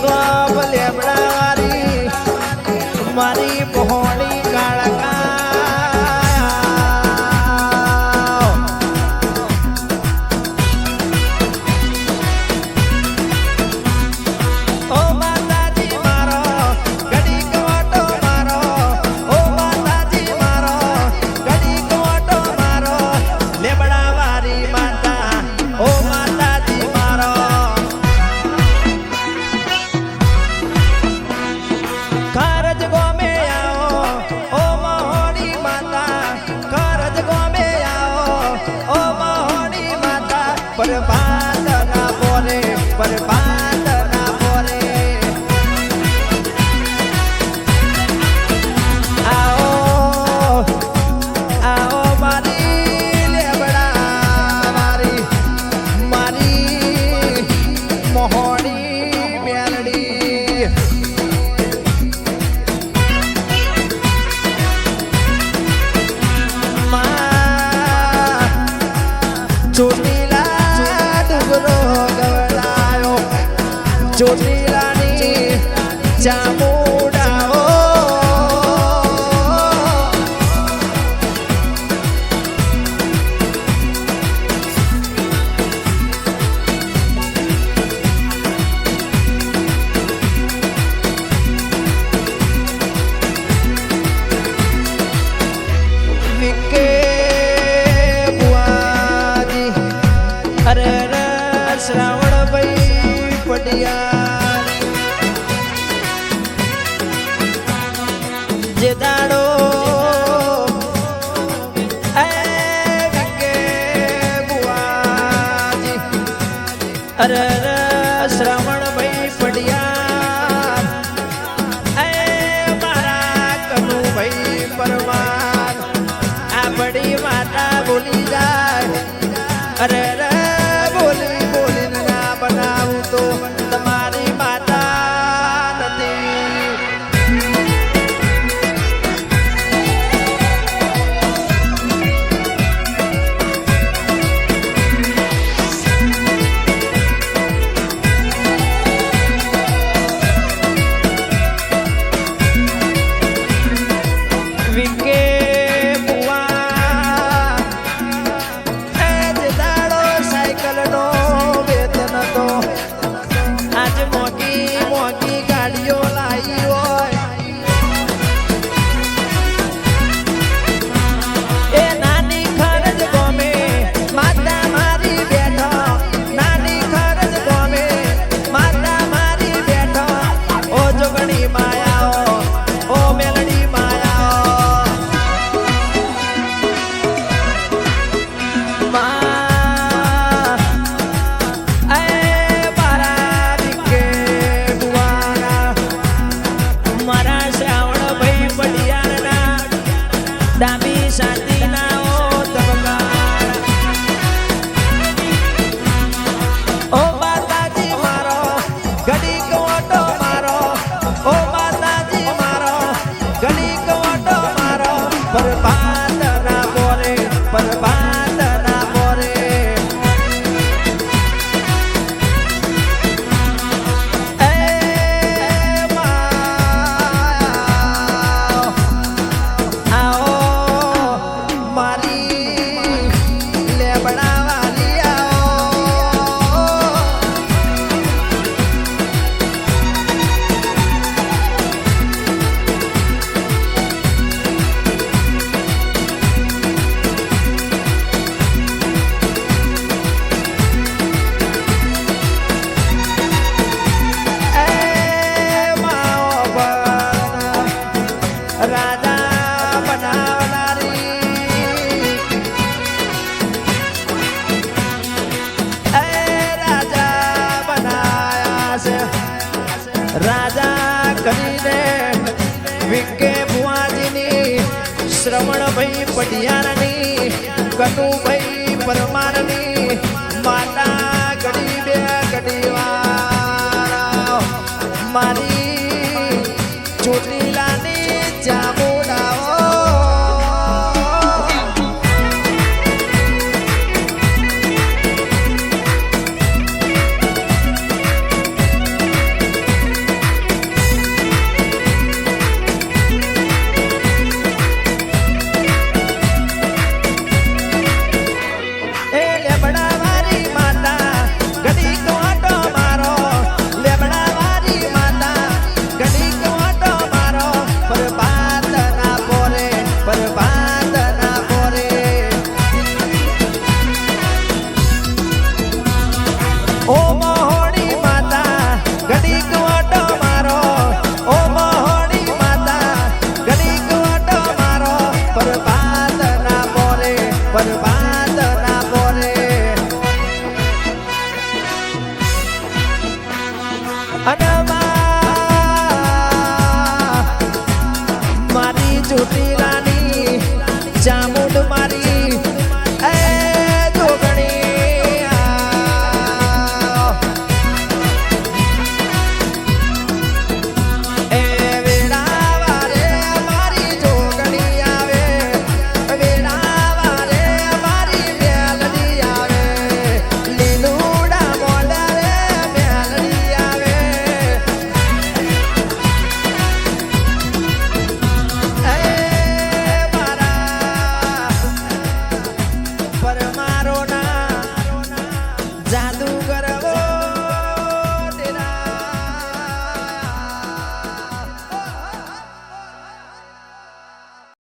તો લેબડાવારી મારી પહોળી કાળકા बर्बाद ना बोले बर्बाद ना बोले आओ आओ मारी लेबड़ा मारी मारी मोहनी मेलडी चोटी ચોટીલાની ચામુંડાઓ વિકે બુઆજી અરે શ્રાવણભાઈ પડિયા જે દાડો વિકે બુઆજી અરે શ્રાવણભાઈ પડિયા મારા કનુભાઈ પરમાર આ બડી માતા બોલી જાય અરે બોલી બોલીને ના બનાવું તો તમારી માતા નથી વિકે ગાડીઓ લાવી હોય એ નાની ખરજ ગમે માતા મારી બેઠો નાની ખરજ ગમે માતા મારી બેઠો ઓ જોગણી માયાઓ ઓ મેલડી માયાઓ ડાબી શાંતિના ઓ તબકાર ઓ માતાજી મારો ઘડી કોટો મારો ઓ માતાજી મારો ઘડી કોટો મારો બરબાદ ના બોલે બરબાદ ના બોલે રાજા બનાવનારી રાજા બનાયા છે રાજા કરીને વિકે ભુવાજીની શ્રવણભાઈ પટિયારની કનુભાઈ પરમારની માતા ઘડી બે ઘડી વાર મારી ચોટીલાની ઘડીક વાટો મારો ઓ મહોણી માતા ઘડીક વાટો મારો પરબાદ ના બોરે પરબાદ ના બોરે મારી ચોટીલાની ચામુંડ